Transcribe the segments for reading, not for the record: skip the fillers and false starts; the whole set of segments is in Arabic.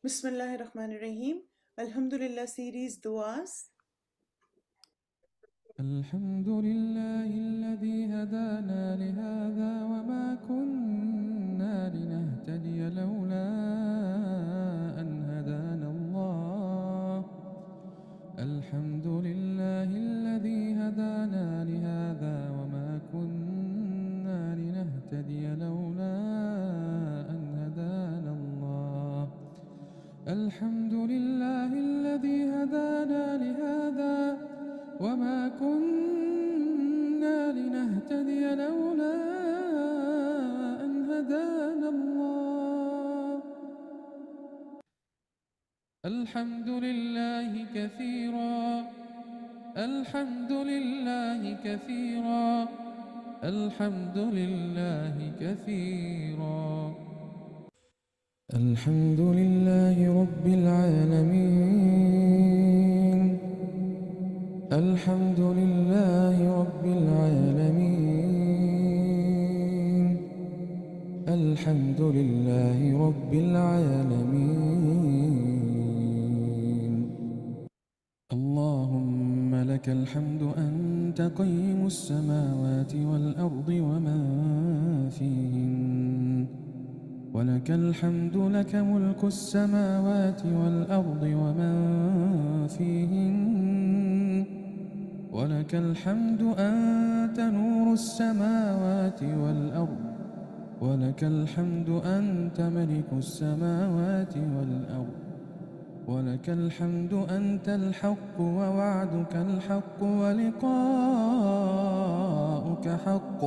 Bismillahirrahmanirrahim. Alhamdulillah series duas. الحمد لله الذي هدانا لهذا وما كنا لنهتدي لولا أن هدانا الله. الحمد لله الذي هدانا لهذا وما كنا لنهتدي لولا أن هدانا الله. الحمد لله الذي هدانا لهذا وما كنا لنهتدي لولا أن هدانا الله. الحمد لله كثيرا، الحمد لله كثيرا، الحمد لله كثيرا. الحمد لله رب العالمين، الحمد لله رب العالمين، الحمد لله رب العالمين. اللهم لك الحمد أنت قيم السماوات والأرض ومن فيهن، ولك الحمد لك ملك السماوات والأرض ومن فيهن، ولك الحمد أنت نور السماوات والأرض، ولك الحمد أنت ملك السماوات والأرض، ولك الحمد أنت الحق ووعدك الحق ولقاؤك حق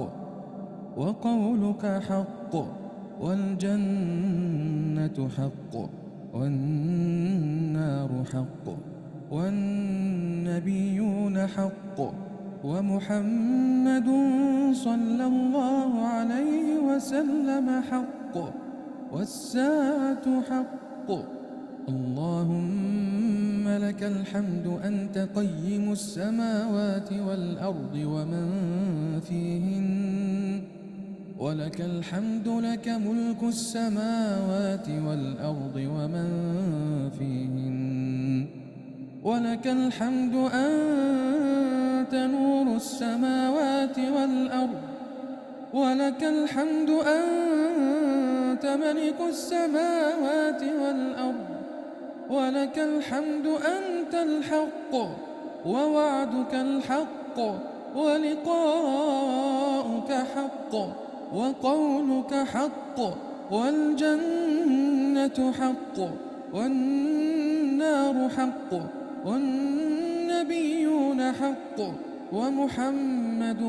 وقولك حق والجنة حق والنار حق والنبيون حق ومحمد صلى الله عليه وسلم حق والساعة حق. اللهم لك الحمد أنت قيم السماوات والأرض ومن فيهن، ولك الحمد لك ملك السماوات والأرض ومن فيهن، ولك الحمد أنت نور السماوات والأرض، ولك الحمد أنت ملك السماوات والأرض، ولك الحمد أنت الحق ووعدك الحق ولقاؤك حق وقولك حق والجنة حق والنار حق والنبيون حق ومحمد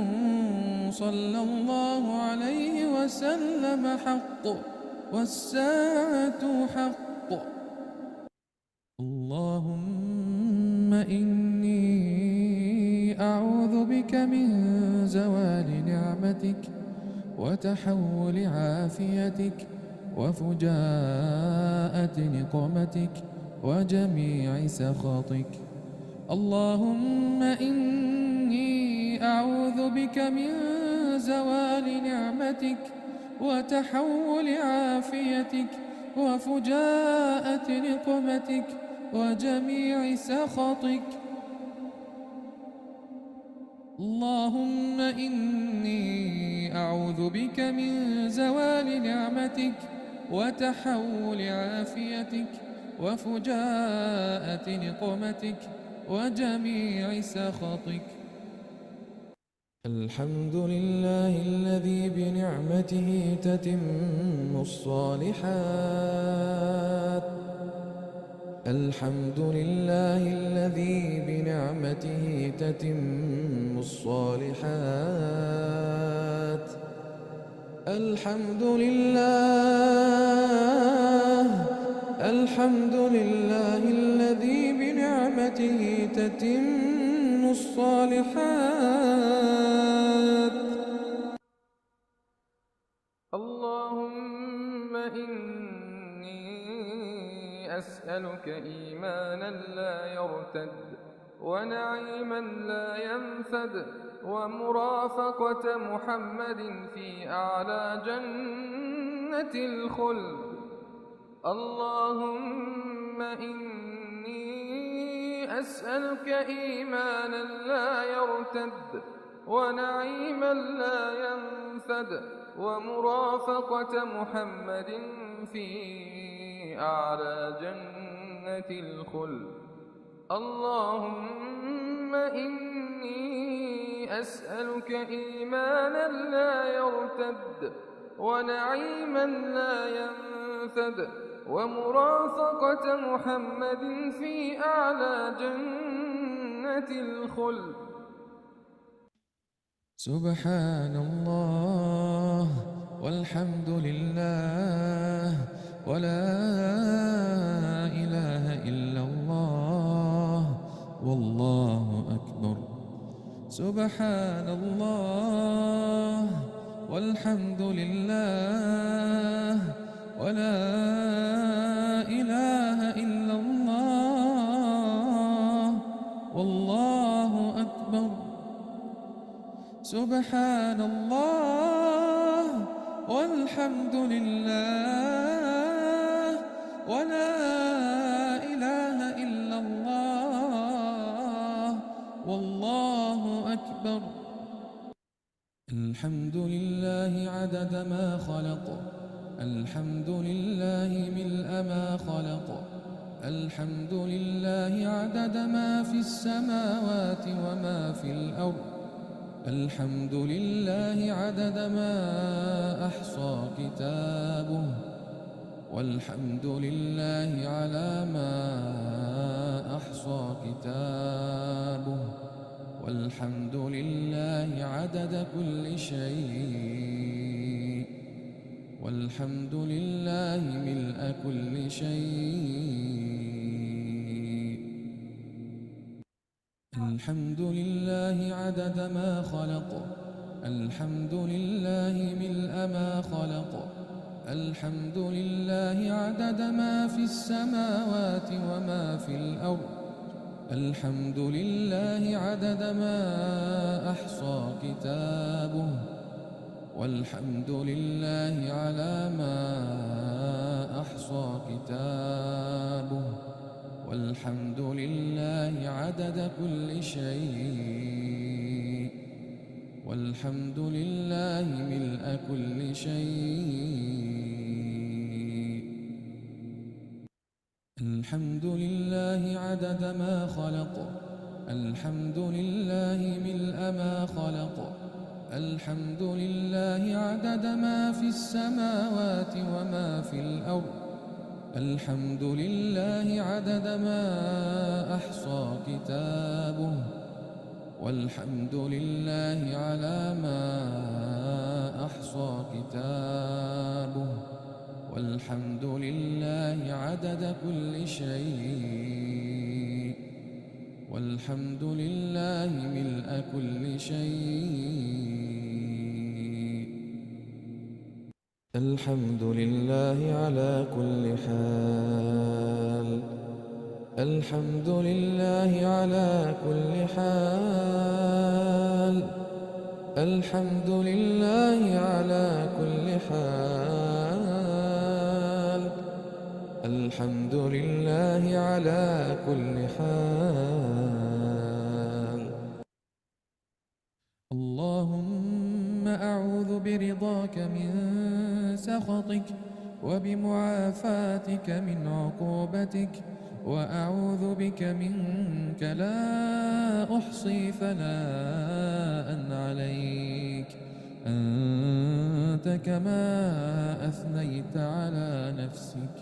صلى الله عليه وسلم حق والساعة حق. اللهم إني أعوذ بك من زوال نعمتك وتحول عافيتك وفجاءة نقمتك وجميع سخطك. اللهم إني أعوذ بك من زوال نعمتك وتحول عافيتك وفجاءة نقمتك وجميع سخطك. اللهم إني أعوذ بك من زوال نعمتك وتحول عافيتك وفجاءة نقمتك وجميع سخطك. الحمد لله الذي بنعمته تتم الصالحات. الحمد لله الذي بنعمته تتم الصالحات. الحمد لله، الحمد لله الذي بنعمته تتم الصالحات. اللهم إني أسألك إيمانا لا يرتد ونعيما لا ينفد ومرافقة محمد في أعلى جنة الخلد. اللهم إني أسألك إيمانا لا يرتد، ونعيما لا ينفد، ومرافقة محمد في أعلى جنة الخلد. اللهم إني أسألك إيمانا لا يرتد، ونعيما لا ينفد، ومرافقة محمد في أعلى جنة الخلد. سبحان الله والحمد لله ولا إله إلا الله والله أكبر. سبحان الله والحمد لله ولا إله إلا الله والله أكبر. سبحان الله والحمد لله ولا إله إلا الله والله أكبر. الحمد لله عدد ما خلق، الحمد لله ملء ما خلق، الحمد لله عدد ما في السماوات وما في الأرض، الحمد لله عدد ما أحصى كتابه، والحمد لله على ما أحصى كتابه، والحمد لله عدد كل شيء، والحمد لله ملء كل شيء. الحمد لله عدد ما خلق، الحمد لله ملء ما خلق، الحمد لله عدد ما في السماوات وما في الأرض، الحمد لله عدد ما أحصى كتابه، والحمد لله على ما أحصى كتابه، والحمد لله عدد كل شيء، والحمد لله ملء كل شيء. الحمد لله عدد ما خلق، الحمد لله ملء ما خلق، الحمد لله عدد ما في السماوات وما في الأرض، الحمد لله عدد ما أحصى كتابه، والحمد لله على ما أحصى كتابه، والحمد لله عدد كل شيء، والحمد لله ملء كل شيء. الحمد لله على كل حال، الحمد لله على كل حال، الحمد لله على كل حال، الحمد لله على كل حال. اللهم أعوذ برضاك من سخطك، وبمعافاتك من عقوبتك، وأعوذ بك منك لا أحصي ثناء عليك، أنت كما أثنيت على نفسك.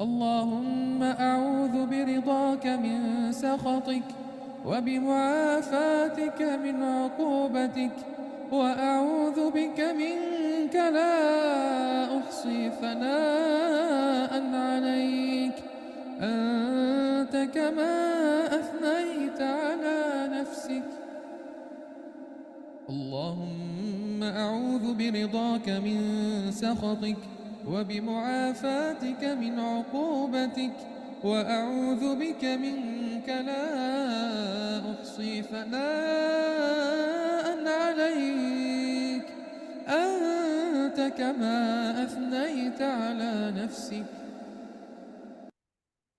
اللهم أعوذ برضاك من سخطك، وبمعافاتك من عقوبتك، وأعوذ بك منك لا أحصي ثناء عليك، أنت كما أثنيت على نفسك. اللهم أعوذ برضاك من سخطك، وبمعافاتك من عقوبتك، وأعوذ بك منك لا أحصي ثناء عليك، أنت كما أثنيت على نفسك.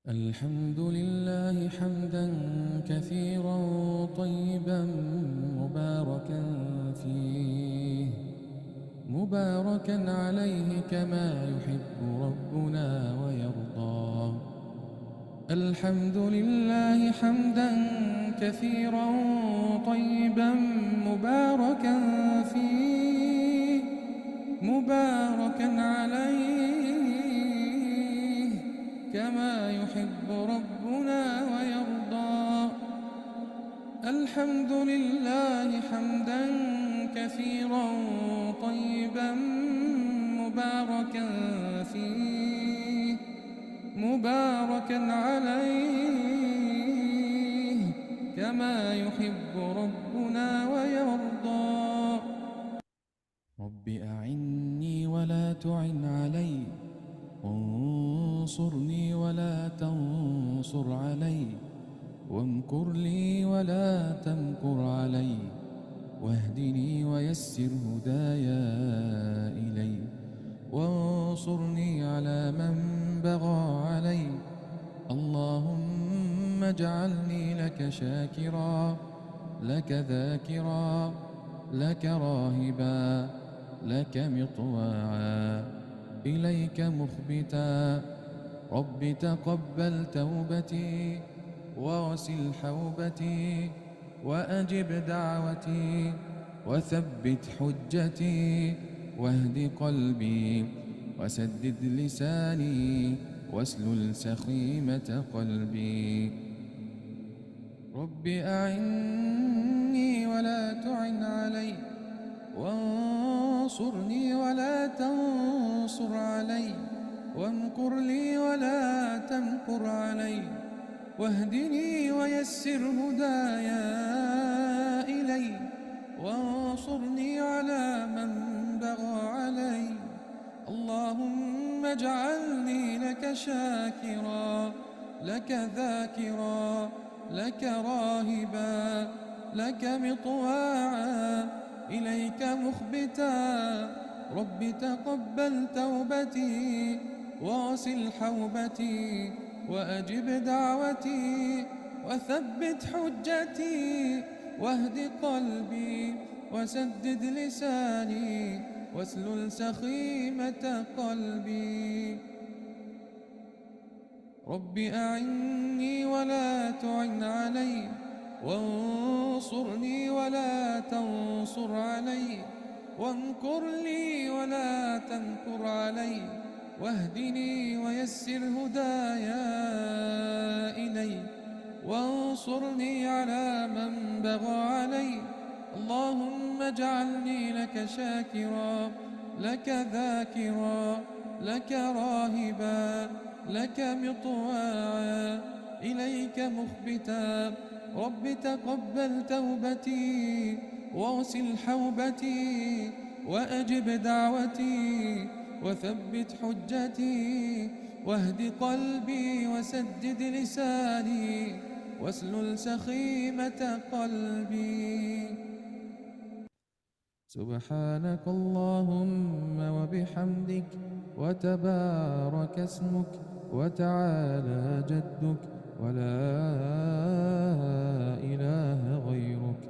الحمد لله حمدا كثيرا طيبا مباركا فيه مباركا عليه كما يحب ربنا ويرضى. الحمد لله حمدا كثيرا طيبا مباركا فيه مباركا عليه كما يحب ربنا ويرضى. الحمد لله حمدا كثيرا طيبا مباركا فيه مباركا عليه كما يحب ربنا ويرضى. رب أعني ولا تعن علي وانصرني ولا تنصر علي وامكر لي ولا تمكر علي واهدني ويسر هدايا إلي وانصرني على من بغى علي. اللهم اجعلني لك شاكرا لك ذاكرا لك راهبا لك مطواعا إليك مخبتا. رب تقبل توبتي واغسل حوبتي وأجب دعوتي وثبت حجتي واهد قلبي وسدد لساني واسلل سخيمة قلبي. رب أعني ولا تعن علي وانصرني ولا تنصر علي وامكر لي ولا تمكر علي واهدني ويسر هدايا إلي وانصرني على من بغى علي. اللهم اجعلني لك شاكرا لك ذاكرا لك راهبا لك مطواعا إليك مخبتا. رب تقبل توبتي واغسل حوبتي وأجب دعوتي وثبت حجتي واهد قلبي وسدد لساني واسلل سخيمة قلبي. رب أعني ولا تعن علي وانصرني ولا تنصر علي وامكر لي ولا تمكر علي واهدني ويسر هدايا إلي وانصرني على من بغى علي. اللهم اجعلني لك شاكرا لك ذاكرا لك راهبا لك مطواعا إليك مخبتا. رب تقبل توبتي واغسل حوبتي وأجب دعوتي وثبت حجتي واهد قلبي وسدد لساني واسلل سخيمة قلبي. سبحانك اللهم وبحمدك وتبارك اسمك وتعالى جدك ولا إله غيرك.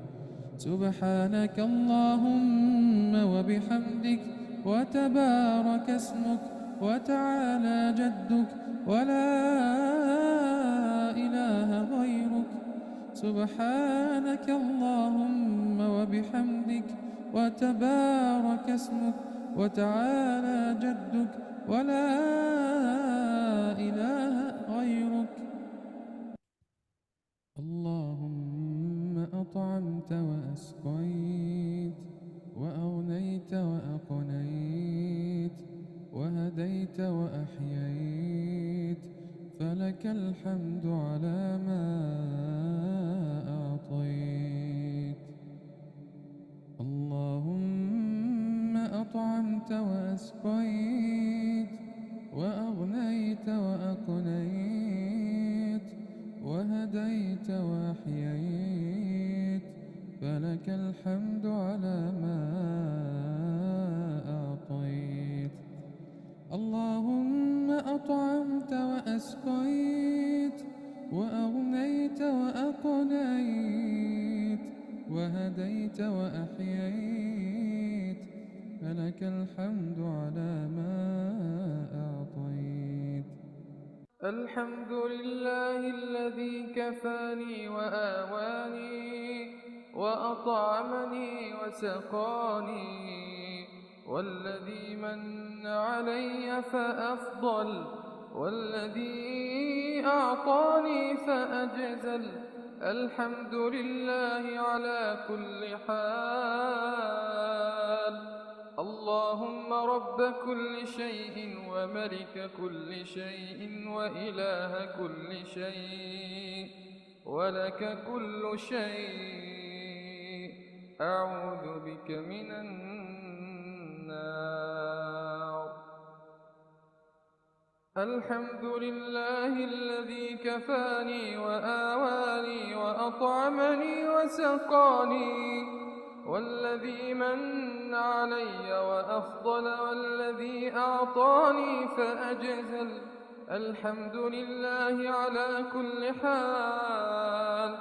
سبحانك اللهم وبحمدك وتبارك اسمك وتعالى جدك ولا إله غيرك. سبحانك اللهم وبحمدك وتبارك اسمك وتعالى جدك ولا إله غيرك. اللهم أطعمت وأسقيت وأغنيت وأقنيت وهديت وأحييت فلك الحمد على ما أعطيت. اللهم أطعمت وأسقيت وأغنيت وأقنيت وهديت وأحييت فلك الحمد على ما أعطيت. اللهم وأطعمت وأسقيت وأغنيت وأقنيت وهديت وأحييت، فلك الحمد على ما أعطيت. الحمد لله الذي كفاني وآواني وأطعمني وسقاني، والذي من علي فأفضل، والذي أعطاني فأجزل. الحمد لله على كل حال. اللهم رب كل شيء وملك كل شيء وإله كل شيء، ولك كل شيء، أعوذ بك من النار. الحمد لله الذي كفاني وآواني وأطعمني وسقاني، والذي من علي وأفضل، والذي أعطاني فأجزل. الحمد لله على كل حال.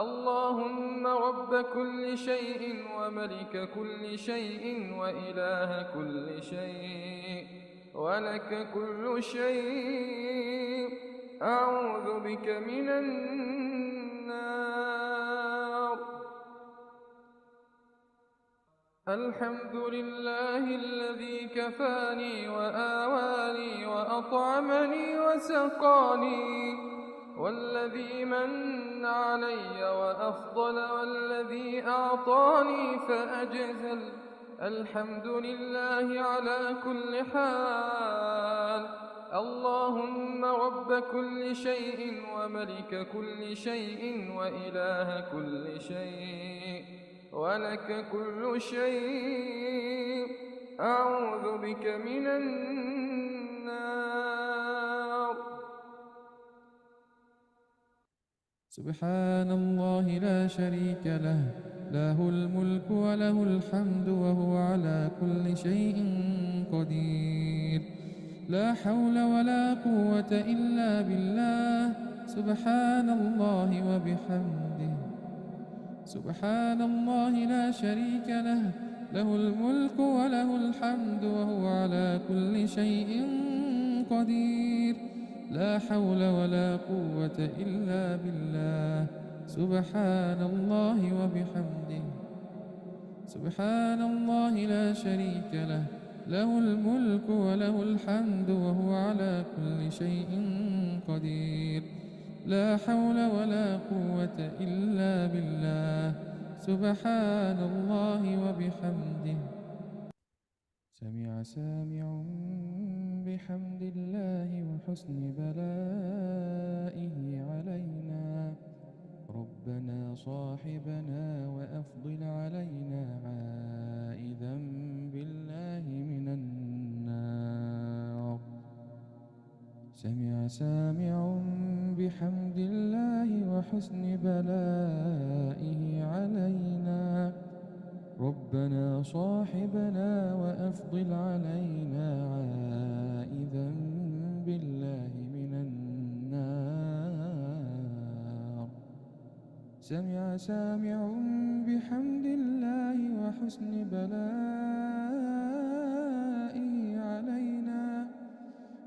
اللهم رب كل شيء وملك كل شيء وإله كل شيء، ولك كل شيء، أعوذ بك من النار. الحمد لله الذي كفاني وآواني وأطعمني وسقاني، والذي من علي وأفضل، والذي أعطاني فأجزل. الحمد لله على كل حال. اللهم رب كل شيء وملك كل شيء وإله كل شيء، ولك كل شيء، أعوذ بك من النار. سبحان الله لا شريك له، له الملك وله الحمد وهو على كل شيء قدير. لا حول ولا قوة إلا بالله. سبحان الله وبحمده. سبحان الله لا شريك له، له الملك وله الحمد وهو على كل شيء قدير. لا حول ولا قوة إلا بالله. سبحان الله وبحمده. سبحان الله لا شريك له، له الملك وله الحمد وهو على كل شيء قدير. لا حول ولا قوة إلا بالله. سبحان الله وبحمده. سمع سامع بحمد الله وحسن بلائه علينا، ربنا صاحبنا وأفضل علينا، عائذا بالله من النار. سمع سامع بحمد الله وحسن بلائه علينا، ربنا صاحبنا وأفضل علينا، عائذا بالله من النار. سمع سامع بحمد الله وحسن بلائه علينا،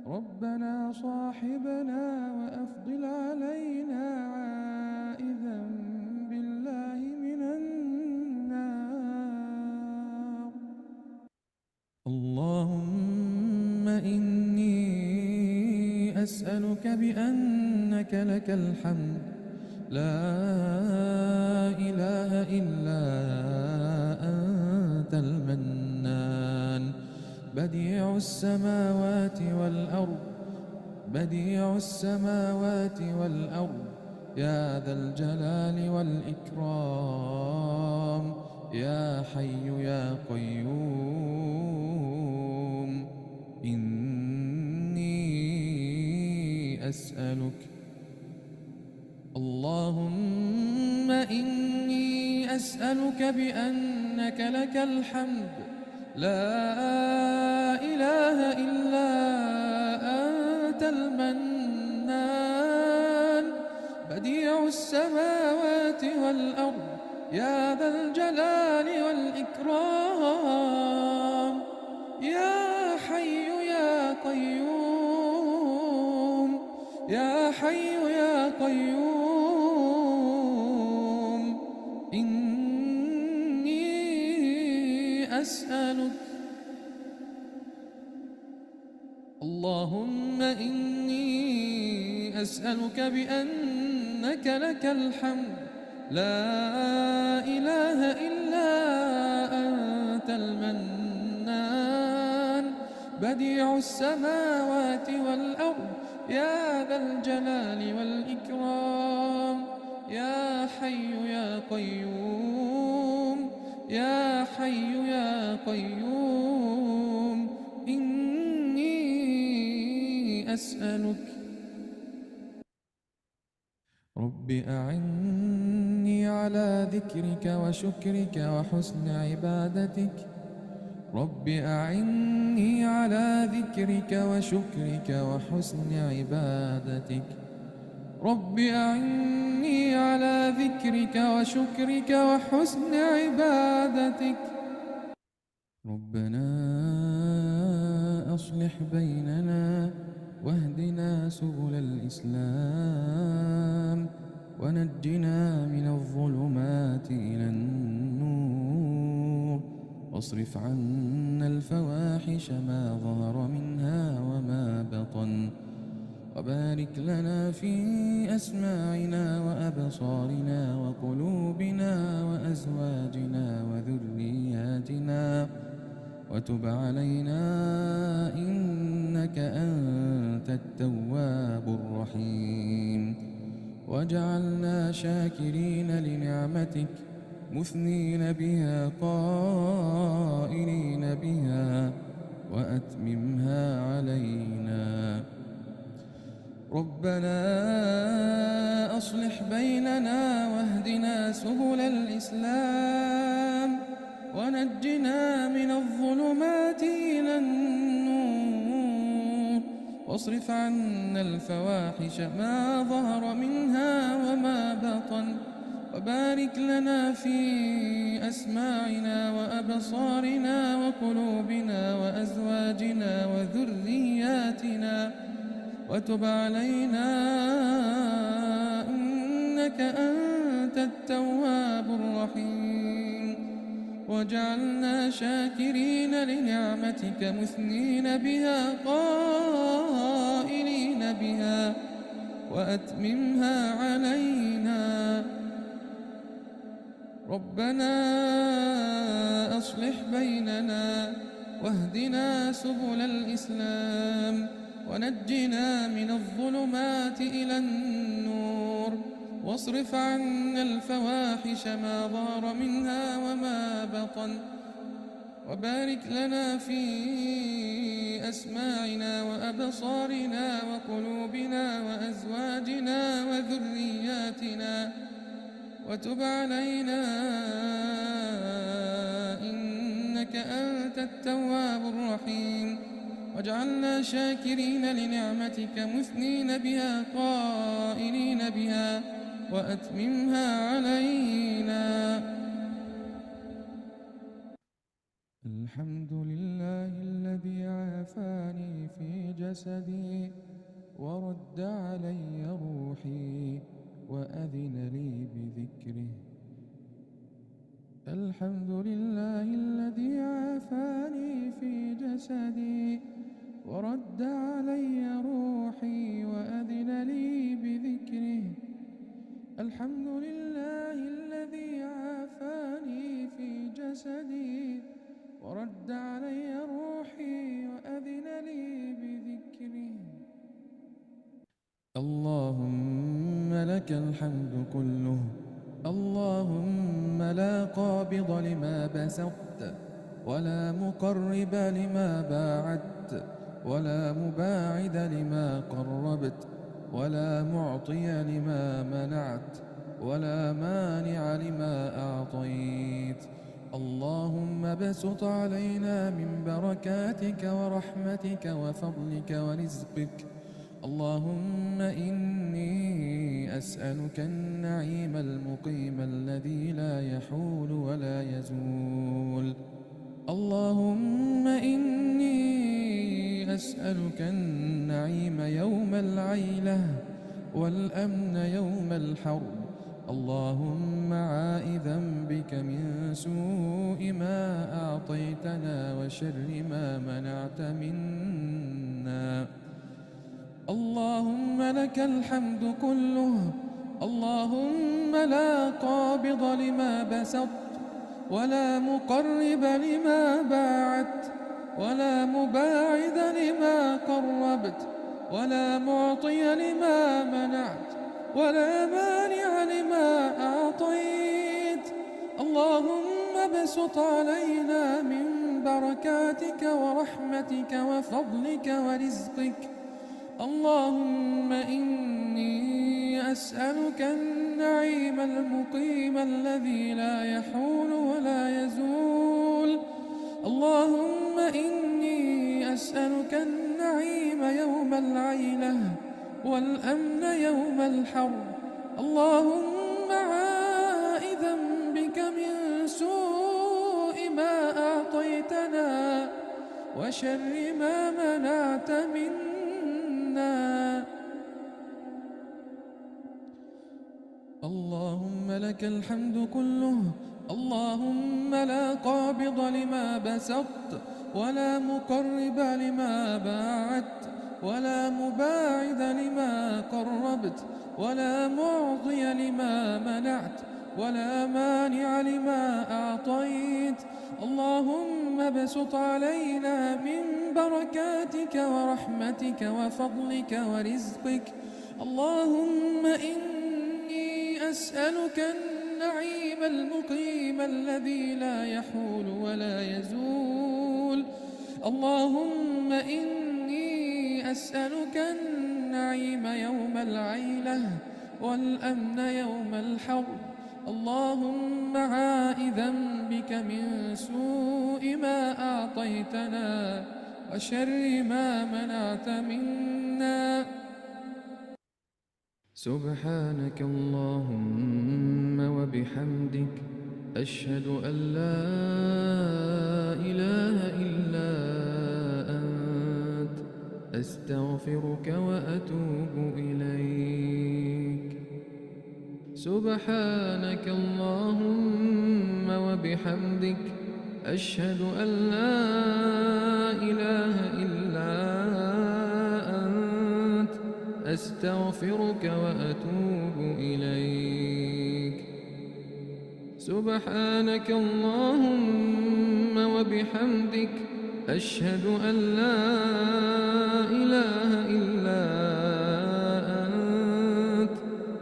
ربنا صاحبنا وأفضل علينا، عائذا بالله من النار. اللهم إني أسألك بأنك لك الحمد، لا إله إلا أنت المنان، بديع السماوات والأرض، بديع السماوات والأرض، يا ذا الجلال والإكرام، يا حي يا قيوم. إني أسألك، اللهم إني أسألك بأنك لك الحمد، لا إله إلا أنت أنت المنان بديع السماوات والأرض يا ذا الجلال والإكرام يا حي يا قيوم يا حي يا قيوم إني أسألك اللهم إني أسألك بأنك لك الحمد لا إله إلا أنت المنان بديع السماوات والأرض يا ذا الجلال والإكرام يا حي يا قيوم يا حي يا قيوم إني أسألك رب أعني على ذكرك وشكرك وحسن عبادتك رب أعني على ذكرك وشكرك وحسن عبادتك رب أعني على ذكرك وشكرك وحسن عبادتك ربنا أصلح بيننا واهدنا سبل الإسلام ونجنا من الظلمات إلى النور واصرف عنا الفواحش ما ظهر منها وما بطن وبارك لنا في أسماعنا وأبصارنا وقلوبنا وأزواجنا وذرياتنا وتب علينا إنك أنت التواب الرحيم واجعلنا شاكرين لنعمتك مثنين بها قائلين بها وأتممها علينا ربنا أصلح بيننا واهدنا سبل الإسلام ونجنا من الظلمات إلى النور واصرف عنا الفواحش ما ظهر منها وما بطن وبارك لنا في أسماعنا وأبصارنا وقلوبنا وأزواجنا وذرياتنا وتب علينا إنك أنت التواب الرحيم واجعلنا شاكرين لنعمتك مثنين بها قائلين بها وأتممها علينا ربنا أصلح بيننا واهدنا سبل الإسلام ونجنا من الظلمات إلى النور واصرف عنا الفواحش ما ظهر منها وما بطن وبارك لنا في أسماعنا وأبصارنا وقلوبنا وأزواجنا وذرياتنا وتب علينا إنك أنت التواب الرحيم واجعلنا شاكرين لنعمتك مثنين بها قائلين بها وأتممها علينا الحمد لله الذي عافاني في جسدي ورد علي روحي وأذن لي بذكره الحمد لله الذي عافاني في جسدي ورد علي روحي وأذن لي بذكره الحمد لله الذي عافاني في جسدي ورد علي روحي وأذن لي بذكره اللهم لك الحمد كله اللهم لا قابض لما بسطت ولا مقرب لما باعدت ولا مباعد لما قربت ولا معطي لما منعت ولا مانع لما أعطيت اللهم ابسط علينا من بركاتك ورحمتك وفضلك ورزقك اللهم إني أسألك النعيم المقيم الذي لا يحول ولا يزول. اللهم إني أسألك النعيم يوم العيلة والأمن يوم الحرب. اللهم عائذا بك من سوء ما أعطيتنا وشر ما منعت منا. اللهم لك الحمد كله. اللهم لا قابض لما بسطت ولا مقرب لما باعدت ولا مباعد لما قربت ولا معطي لما منعت ولا مانع لما أعطيت. اللهم ابسط علينا من بركاتك ورحمتك وفضلك ورزقك. اللهم إني أسألك النعيم المقيم الذي لا يحول ولا يزول. اللهم إني أسألك النعيم يوم العيلة والأمن يوم الحرب. اللهم عائذا بك من سوء ما أعطيتنا وشر ما منعت منا. اللهم لك الحمد كله. اللهم لا قابض لما بسطت ولا مقرب لما باعدت ولا مباعد لما قربت ولا معطي لما منعت ولا مانع لما أعطيت. اللهم ابسط علينا من بركاتك ورحمتك وفضلك ورزقك. اللهم إني أسألك النعيم المقيم الذي لا يحول ولا يزول. اللهم إني أسألك النعيم يوم العيلة والأمن يوم الحرب. اللهم عائذا بك من سوء ما أعطيتنا وشر ما منعت منا. سبحانك اللهم وبحمدك أشهد أن لا إله إلا أنت أستغفرك وأتوب إليك. سبحانك اللهم وبحمدك أشهد أن لا إله إلا أنت أستغفرك وأتوب إليك. سبحانك اللهم وبحمدك أشهد أن لا إله إلا أنت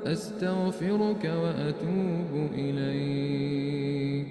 أستغفرك وأتوب إليك.